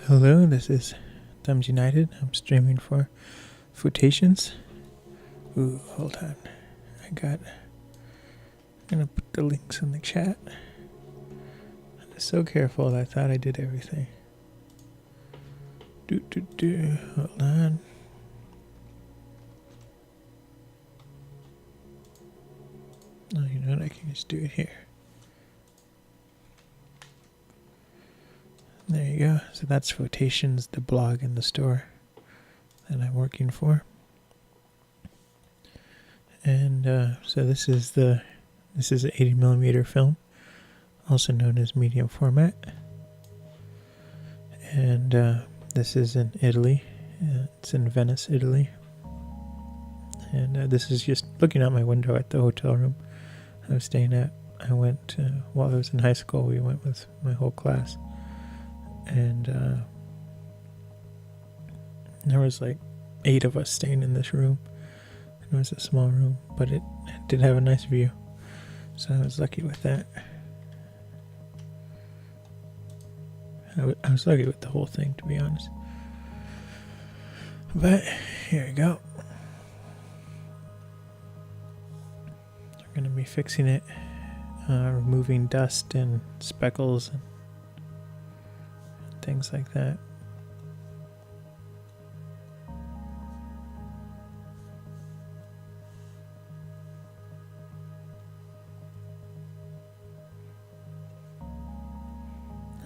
Hello, this is Thumbs United. I'm streaming for Futations. Ooh, hold on. I'm gonna put the links in the chat. I was so careful, I thought I did everything. Hold on. Oh, you know what? I can just do it here. There you go. So that's Futations, the blog and the store that I'm working for. And so this is an 80mm film, also known as medium format. And this is in Italy. It's in Venice, Italy. And this is just looking out my window at the hotel room I was staying at. I went, while I was in high school, we went with my whole class. And there was like 8 of us staying in this room. It was a small room, but it did have a nice view. So I was lucky with that. I was lucky with the whole thing, to be honest. But here we go. We're going to be fixing it, removing dust and speckles and things like that.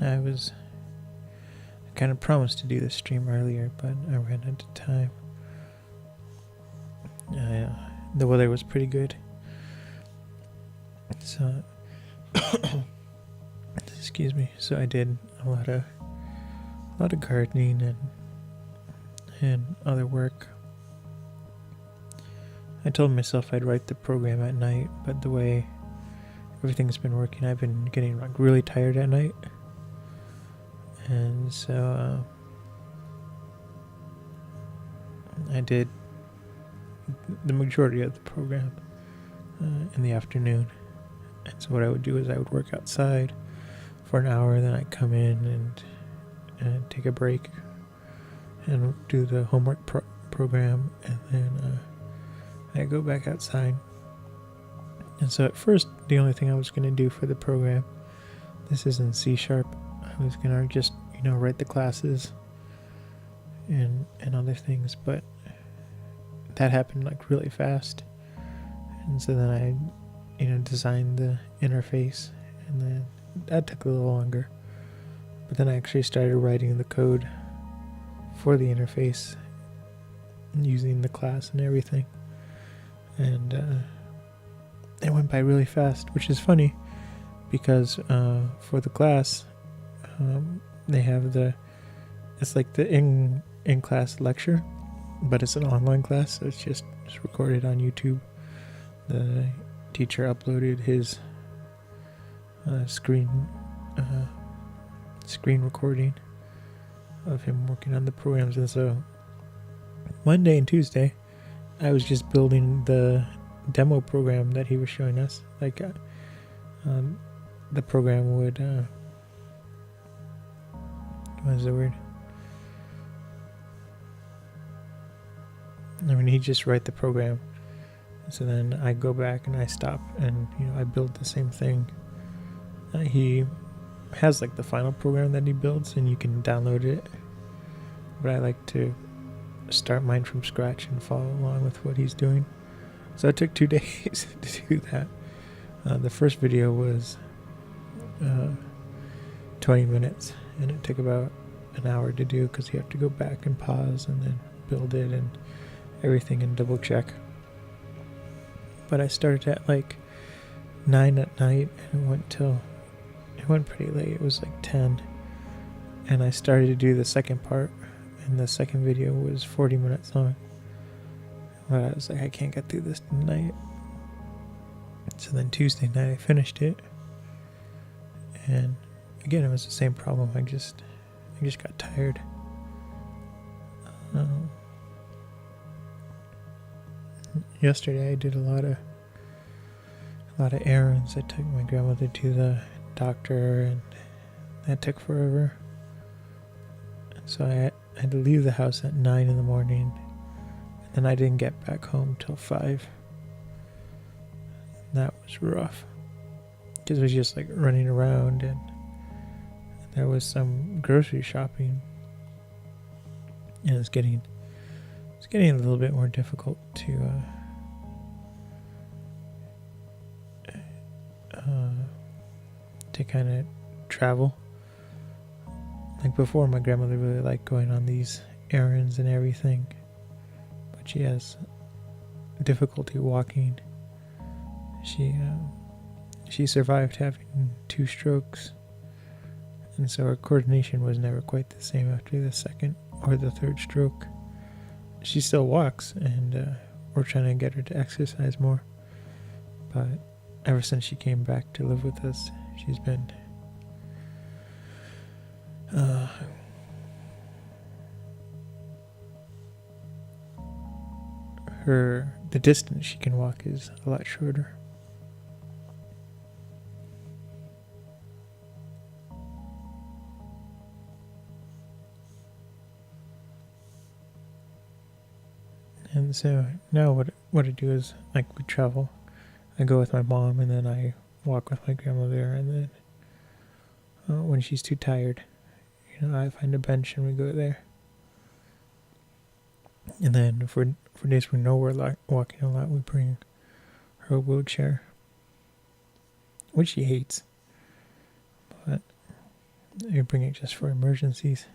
I kind of promised to do this stream earlier, but I ran out of time. The weather was pretty good, so excuse me. So I did a lot of gardening and other work. I told myself I'd write the program at night, but the way everything's been working, I've been getting like really tired at night. And so I did the majority of the program in the afternoon. And so what I would do is I would work outside for an hour, then I'd come in and take a break and do the homework program, and then I'd go back outside. And so at first, the only thing I was going to do for the program, this is in C#, I was gonna just, write the classes and other things, but that happened like really fast. And so then I, designed the interface, and then that took a little longer. But then I actually started writing the code for the interface using the class and everything. And it went by really fast, which is funny because for the class, they have it's like the in-class lecture, but it's an online class, so it's just recorded on YouTube. The teacher uploaded his screen recording of him working on the programs. And so Monday and Tuesday, I was just building the demo program that he was showing us. Like the program would what is the word? He'd just write the program. So then I go back and I stop and, I build the same thing. He has like the final program that he builds and you can download it. But I like to start mine from scratch and follow along with what he's doing. So it took 2 days to do that. The first video was 20 minutes. And it took about an hour to do because you have to go back and pause and then build it and everything and double check. But I started at like 9 at night and it went pretty late. It was like 10. And I started to do the second part, and the second video was 40 minutes long. But I was like, I can't get through this tonight. So then Tuesday night I finished it. And again, it was the same problem. I just got tired. Yesterday I did a lot of errands. I took my grandmother to the doctor, and that took forever. So I had to leave the house at 9 in the morning, and then I didn't get back home till 5. That was rough, because it was just like running around, and there was some grocery shopping, and it's getting a little bit more difficult to kind of travel. Like before, my grandmother really liked going on these errands and everything, but she has difficulty walking. She survived having 2 strokes, and so her coordination was never quite the same after the second or the third stroke. She still walks, and we're trying to get her to exercise more, but ever since she came back to live with us, she's been the distance she can walk is a lot shorter. And so now what I do is, like, we travel. I go with my mom, and then I walk with my grandmother, and then when she's too tired, I find a bench and we go there. And then for days we know we're walking a lot, we bring her a wheelchair, which she hates, but we bring it just for emergencies.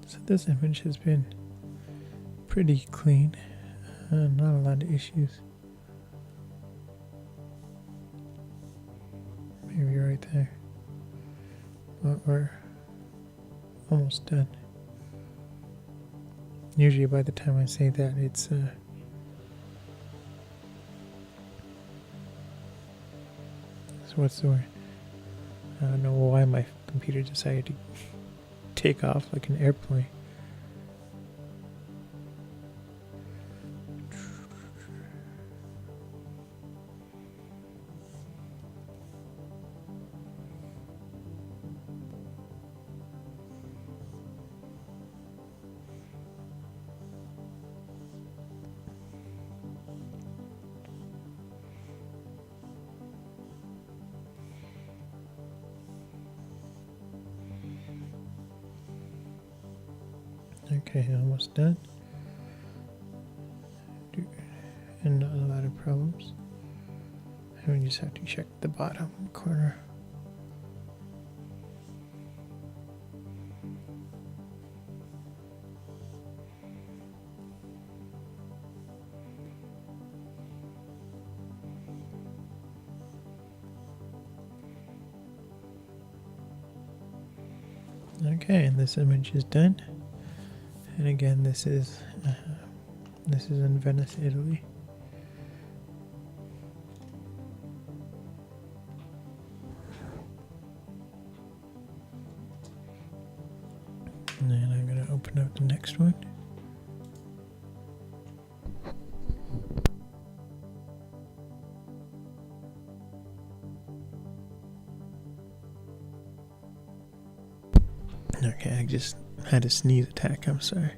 So this image has been pretty clean, not a lot of issues. Maybe right there, but we're almost done. Usually by the time I say that, it's so what's the word? I don't know why my computer decided to take off like an airplane. Okay, almost done. And not a lot of problems. And we just have to check the bottom corner. Okay, and this image is done. And again, this is in Venice, Italy. And then I'm going to open up the next one. Okay, I just had a sneeze attack, I'm sorry.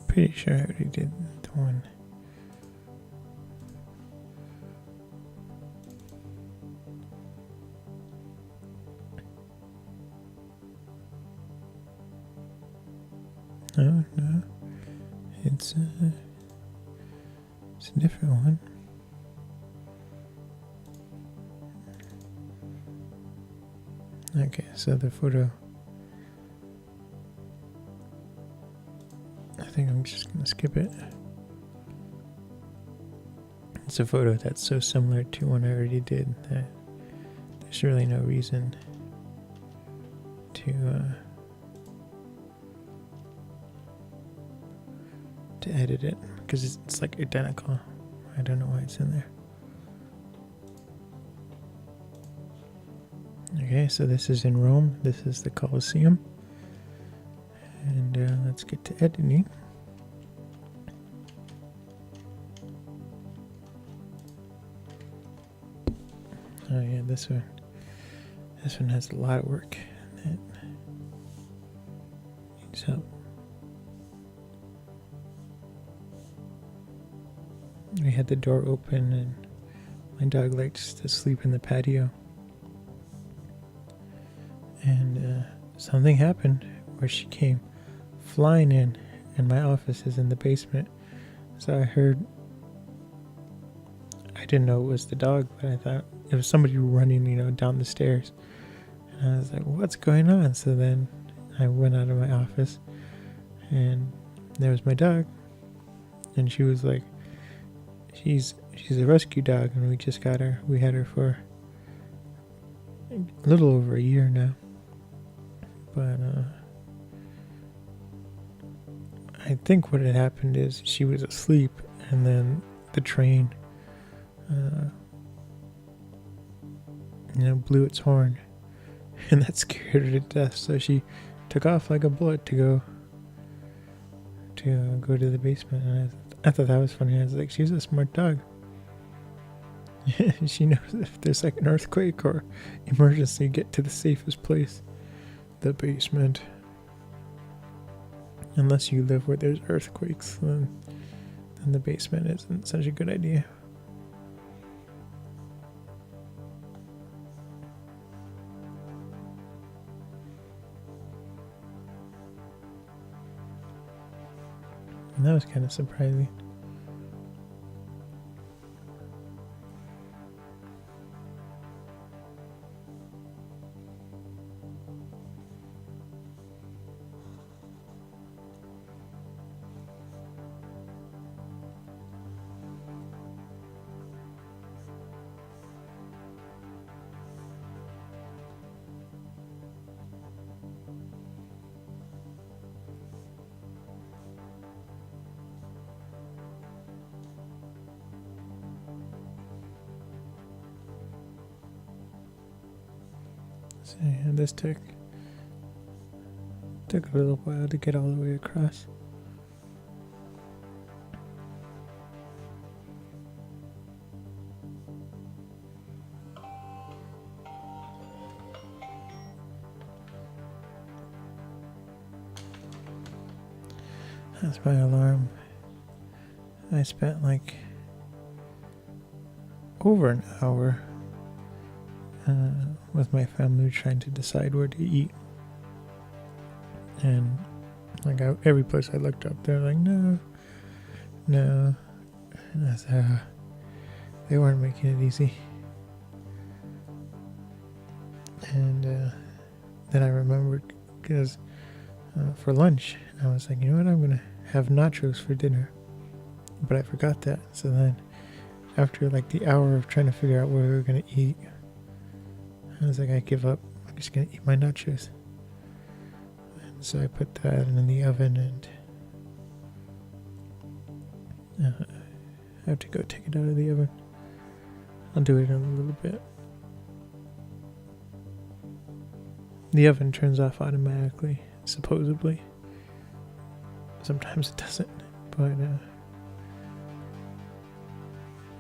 Pretty sure I already did the one. No, it's a different one. Okay, so the photo, I think I'm just gonna skip it. It's a photo that's so similar to one I already did that there's really no reason to edit it, because it's like identical. I don't know why it's in there. Okay, so this is in Rome. This is the Colosseum. And let's get to editing. Oh yeah, this one has a lot of work that needs help. We had the door open and my dog likes to sleep in the patio. And something happened where she came flying in, and my office is in the basement. So I didn't know it was the dog, but I thought it was somebody running, down the stairs. And I was like, what's going on? So then I went out of my office and there was my dog. And she was like, she's a rescue dog, and we just got her. We had her for a little over a year now. But I think what had happened is she was asleep, and then the train blew its horn, and that scared her to death. So she took off like a bullet to go to the basement. And I thought that was funny. I was like, she's a smart dog. She knows if there's like an earthquake or emergency, get to the safest place, the basement. Unless you live where there's earthquakes, then the basement isn't such a good idea. And that was kind of surprising. So yeah, this took a little while to get all the way across. That's my alarm. I spent like over an hour with my family trying to decide where to eat. And like every place I looked up, they're like, no. And I said, they weren't making it easy. And then I remembered, because for lunch, I was like, you know what, I'm going to have nachos for dinner. But I forgot that. So then after like the hour of trying to figure out where we were going to eat, I was like, I give up. I'm just going to eat my nachos. And so I put that in the oven, and I have to go take it out of the oven. I'll do it in a little bit. The oven turns off automatically, supposedly. Sometimes it doesn't, but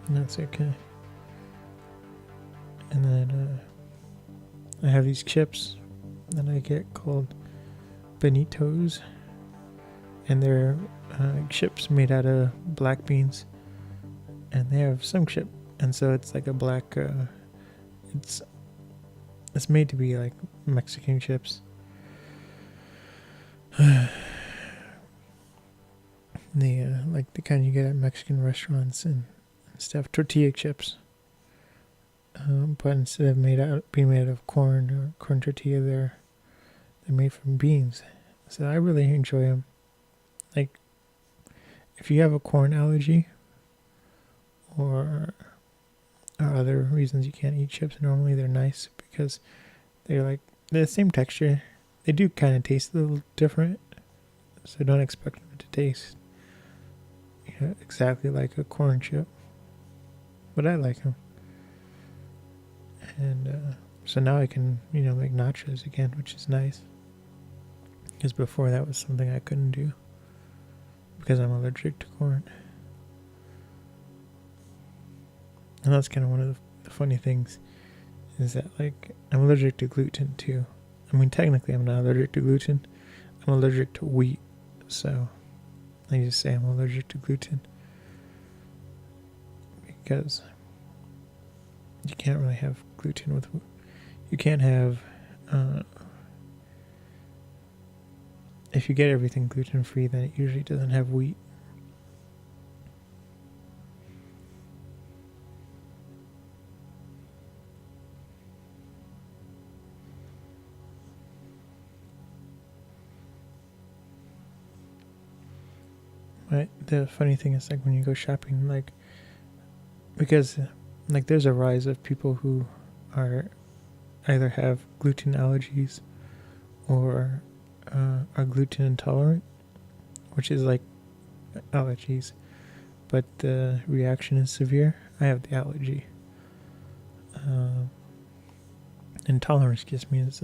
that's okay. And then I have these chips that I get called Benitos, and they're chips made out of black beans, and they have some chip, and so it's like a black. It's made to be like Mexican chips. the like the kind you get at Mexican restaurants and stuff, tortilla chips. But instead of being made out of corn or corn tortilla, they're made from beans. So I really enjoy them. Like, if you have a corn allergy or other reasons you can't eat chips, normally they're nice because they're the same texture. They do kind of taste a little different, so don't expect them to taste exactly like a corn chip. But I like them. And so now I can, make nachos again, which is nice. Because before that was something I couldn't do because I'm allergic to corn. And that's kind of one of the funny things is that, I'm allergic to gluten too. I mean, technically I'm not allergic to gluten. I'm allergic to wheat. So I just say I'm allergic to gluten because you can't really have gluten with... You can't have... if you get everything gluten-free, then it usually doesn't have wheat. But the funny thing is, when you go shopping, because, there's a rise of people who either have gluten allergies or are gluten intolerant, which is like allergies, but the reaction is severe. I have the allergy. Intolerance just means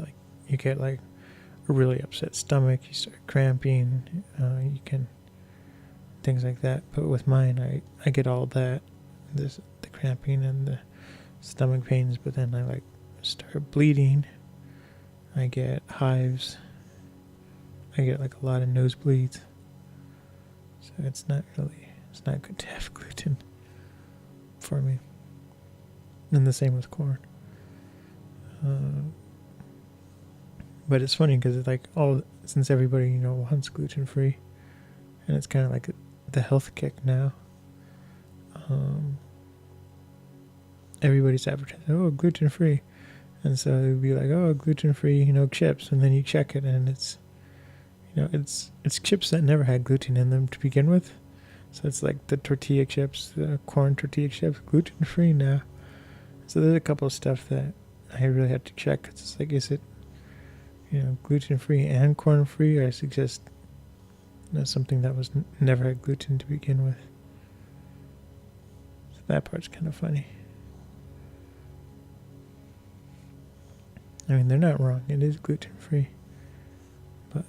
you get a really upset stomach, you start cramping, you can things like that. But with mine, I get all that, the cramping and the stomach pains, but then I start bleeding. I get hives. I get a lot of nosebleeds. So it's not good to have gluten for me. And the same with corn. But it's funny because since everybody wants gluten free, and it's kind of the health kick now. Everybody's advertising, gluten free, and so it would be gluten free, chips, and then you check it, and it's chips that never had gluten in them to begin with. So it's the tortilla chips, the corn tortilla chips, gluten free now. So there's a couple of stuff that I really had to check. It's is it gluten free and corn free, or is it just something that was never had gluten to begin with? So that part's kind of funny. I mean, they're not wrong. It is gluten free. But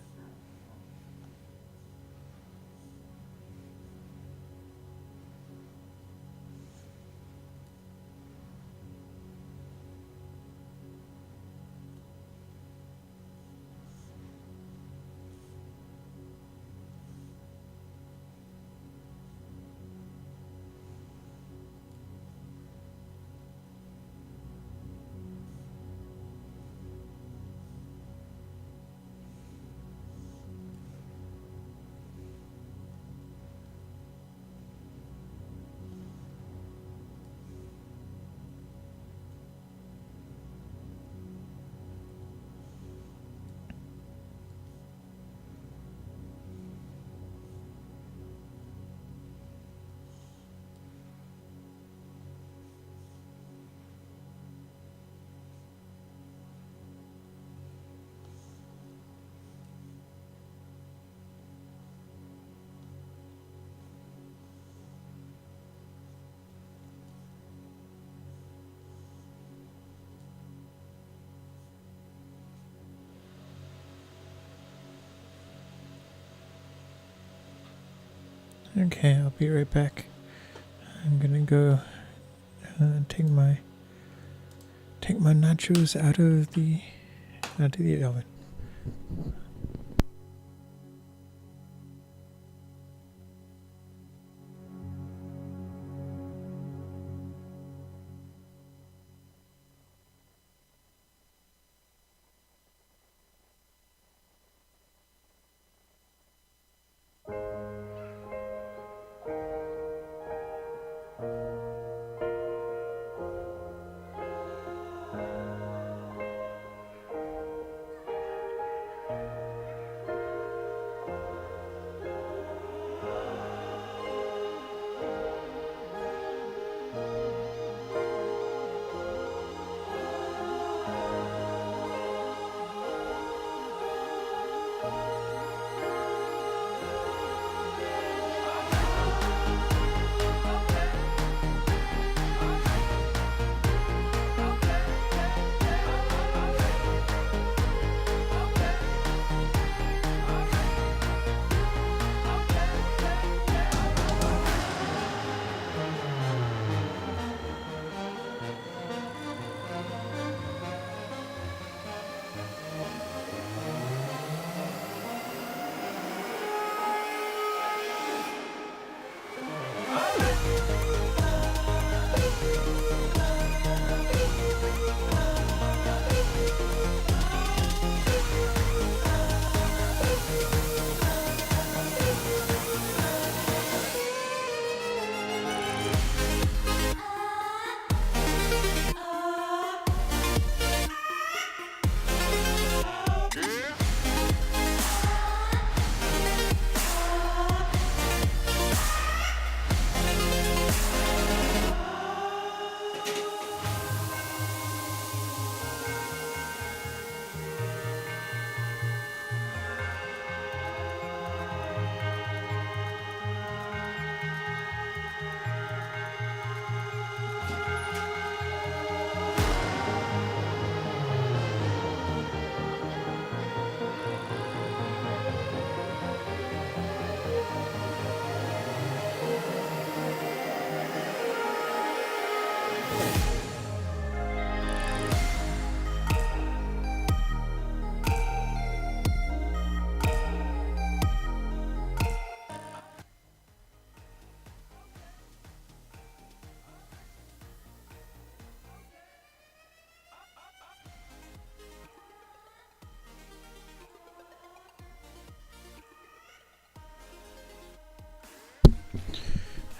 okay, I'll be right back. I'm gonna go take my nachos out of the oven.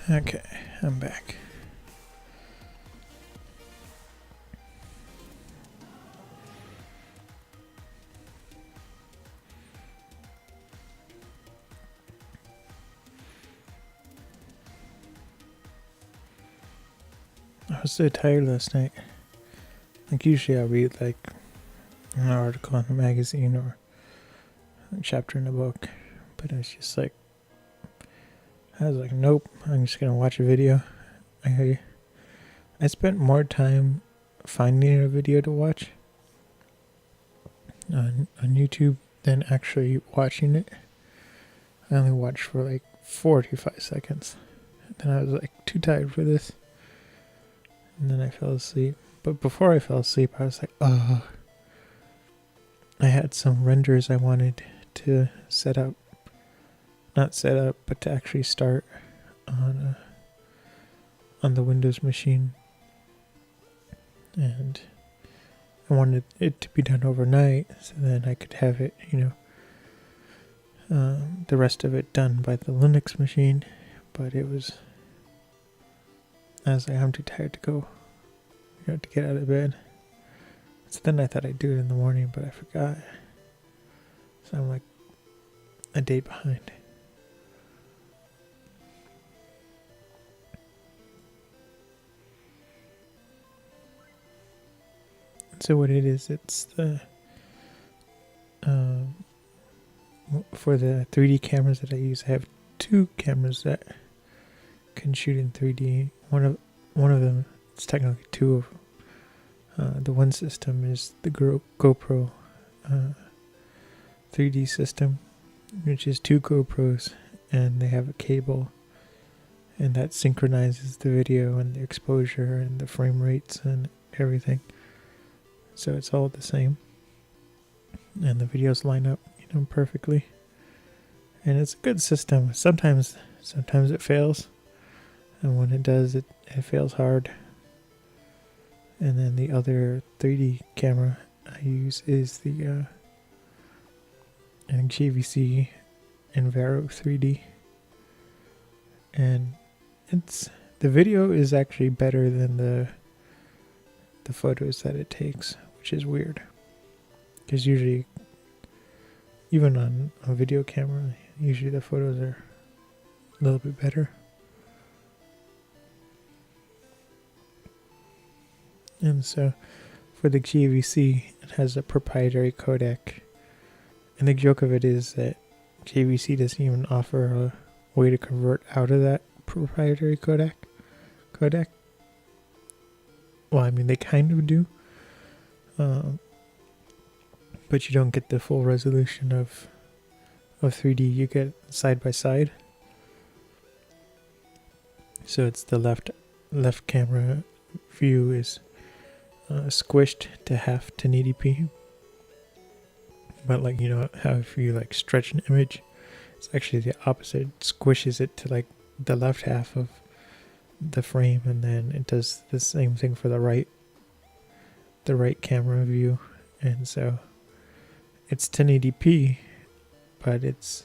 Okay, I'm back. I was so tired last night. Like usually I read like an article in a magazine or a chapter in a book, but I was just like, I was like, nope, I'm just gonna watch a video. I spent more time finding a video to watch on YouTube than actually watching it. I only watched for like 45 seconds. Then I was like too tired for this. And then I fell asleep. But before I fell asleep, I was like, oh. I had some renders I wanted to set up. Not set up, but to actually start on the Windows machine. And I wanted it to be done overnight, so then I could have it, the rest of it done by the Linux machine. But I was like, I'm too tired to go, to get out of bed. So then I thought I'd do it in the morning, but I forgot. So I'm like a day behind. So what it is, it's the for the 3D cameras that I use, I have two cameras that can shoot in 3D. One of them, it's technically two of. The one system is the GoPro 3D system, which is two GoPros, and they have a cable, and that synchronizes the video and the exposure and the frame rates and everything. So it's all the same, and the videos line up, perfectly. And it's a good system. Sometimes it fails, and when it does, it fails hard. And then the other 3D camera I use is the JVC Enviro 3D, and the video is actually better than the photos that it takes, which is weird, because usually, even on a video camera, usually the photos are a little bit better. And so for the JVC, it has a proprietary codec. And the joke of it is that JVC doesn't even offer a way to convert out of that proprietary codec. Well, I mean, they kind of do. But you don't get the full resolution of 3D. You get side by side. So it's the left camera view is squished to half 1080p. But like, how if you like stretch an image, it's actually the opposite. It squishes it to like the left half of the frame, and then it does the same thing for the right camera view. And so it's 1080p, but it's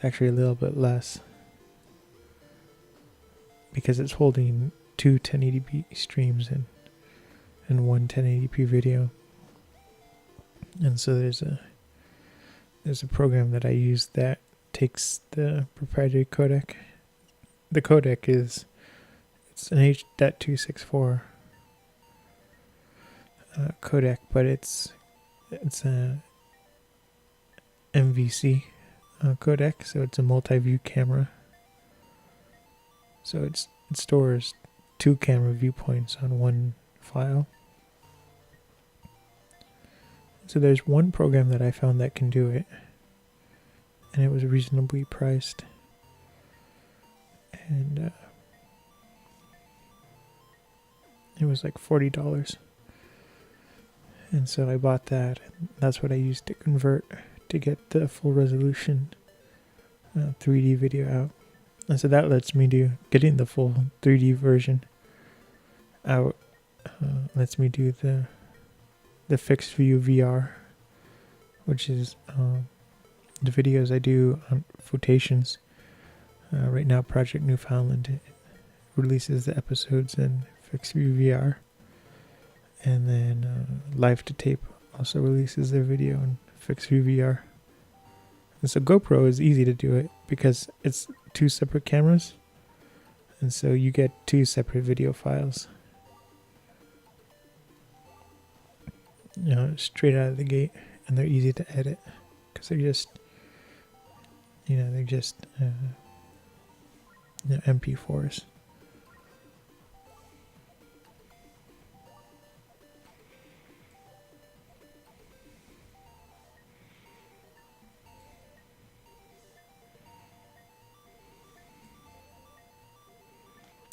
actually a little bit less, because it's holding two 1080p streams and one 1080p video. And so there's a program that I use that takes the proprietary codec. The codec it's an H.264 codec, but it's a MVC codec, so it's a multi-view camera. So it stores two camera viewpoints on one file. So there's one program that I found that can do it, and it was reasonably priced. And it was like $40. And so I bought that, and that's what I used to convert to get the full resolution 3D video out. And so that lets me getting the full 3D version out, lets me do the fixed view VR, which is the videos I do on Photations. Right now, Project Newfoundland releases the episodes in fixed view VR, and then Live to Tape also releases their video in fixed view VR. And so GoPro is easy to do it because it's 2 separate cameras, and so you get 2 separate video files, straight out of the gate, and they're easy to edit because they're just MP4s.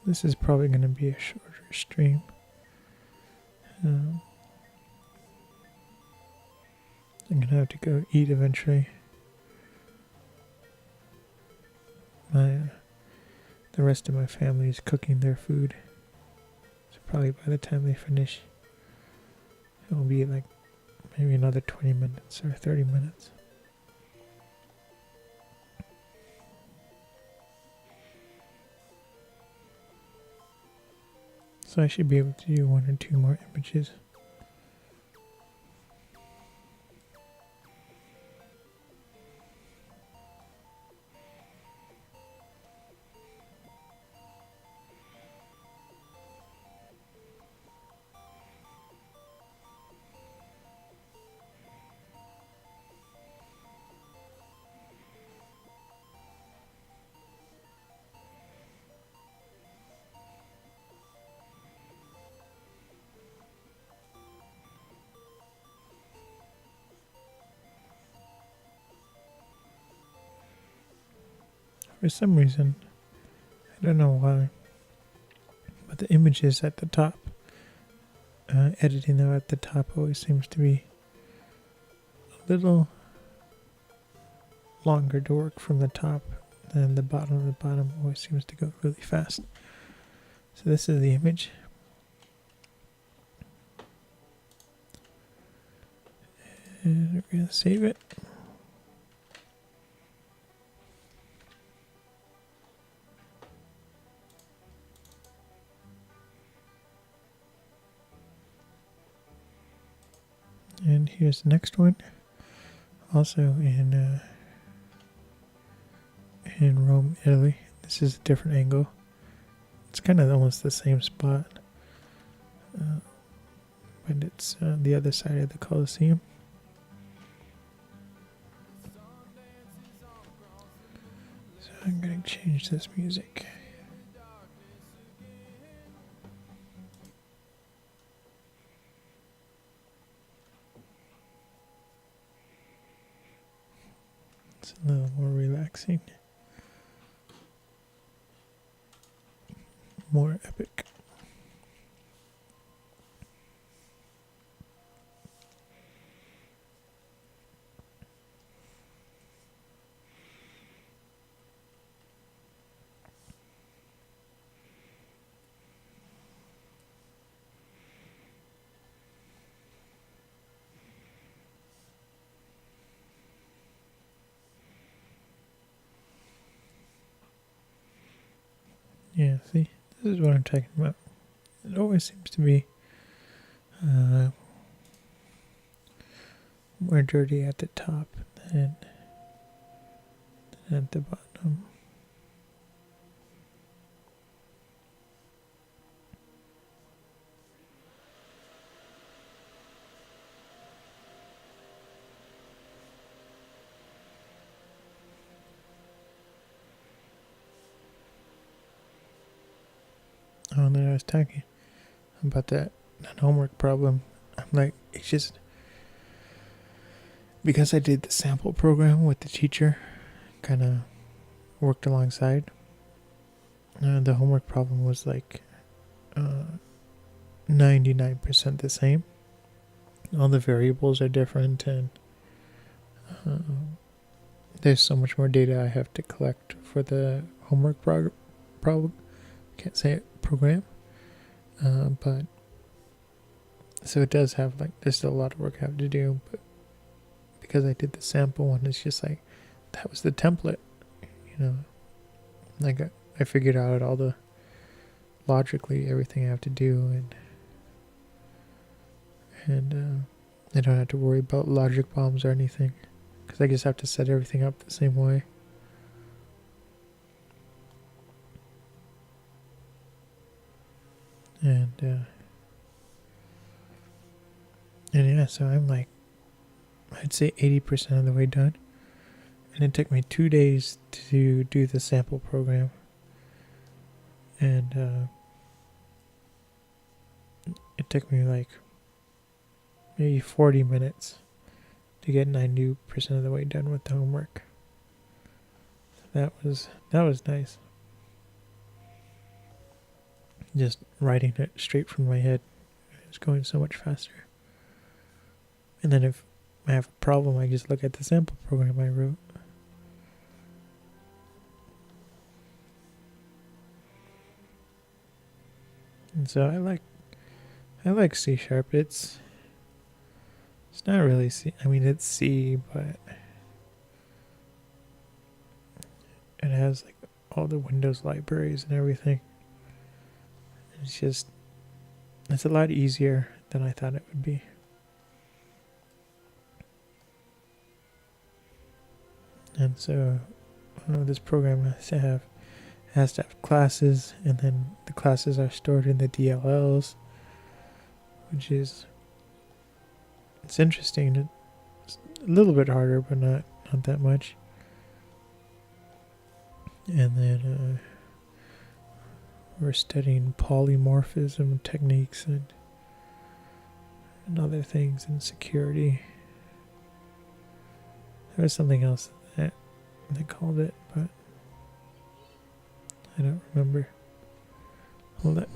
This is probably going to be a shorter stream. I'm going to have to go eat eventually. The rest of my family is cooking their food. So probably by the time they finish, it will be like maybe another 20 minutes or 30 minutes. So I should be able to do 1 or 2 more images. For some reason, I don't know why, but the images at the top, editing them at the top always seems to be a little longer to work from the top than the bottom. The bottom always seems to go really fast. So this is the image. And we're going to save it. And here's the next one, also in Rome, Italy. This is a different angle. It's kind of almost the same spot, but it's the other side of the Colosseum. So I'm going to change this music. It's a little more relaxing, more epic. Yeah, see, this is what I'm talking about. It always seems to be more dirty at the top than at the bottom. Oh, and then I was talking about that homework problem. I'm like, it's just because I did the sample program with the teacher, kind of worked alongside. The homework problem was like 99% the same. All the variables are different, and there's so much more data I have to collect for the homework problem. Can't say it, program. But so it does have there's still a lot of work I have to do, but because I did the sample one, it's just like that was the template, like I figured out all the logically everything I have to do, and I don't have to worry about logic bombs or anything, because I just have to set everything up the same way. And yeah, so I'm like, I'd say 80% of the way done. And it took me 2 days to do the sample program. And it took me like maybe 40 minutes to get 90% of the way done with the homework. That was nice. Just writing it straight from my head is going so much faster. And then if I have a problem, I just look at the sample program I wrote. And so I like C#. It's not really C. I mean, it's C, but it has like all the Windows libraries and everything. It's a lot easier than I thought it would be. And so this program has to have classes, and then the classes are stored in the DLLs, which is, it's interesting. It's a little bit harder, but not that much. And then we're studying polymorphism techniques and other things in security. There was something else that they called it, but I don't remember. Hold it.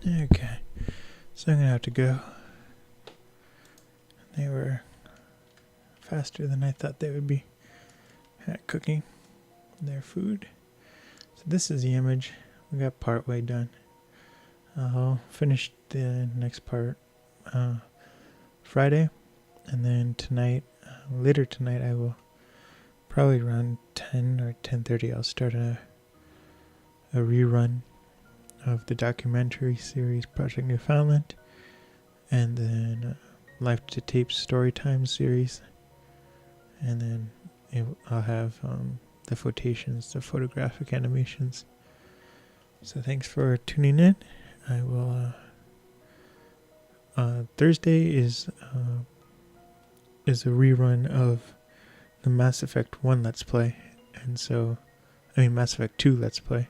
Okay, so I'm gonna have to go. They were faster than I thought they would be at cooking their food. So this is the image. We got part way done. I'll finish the next part Friday, and then tonight, later tonight, I will probably around 10 or 10:30. I'll start a rerun of the documentary series Project Newfoundland, and then Life to Tape Storytime series, and then I'll have the photations, the photographic animations. So thanks for tuning in. I will Thursday is a rerun of the Mass Effect 1 Let's Play, and so Mass Effect 2 Let's Play,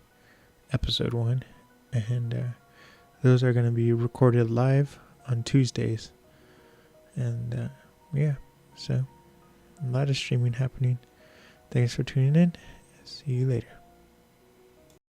episode 1, and those are going to be recorded live on Tuesdays. And yeah, so a lot of streaming happening. Thanks for tuning in. See you later.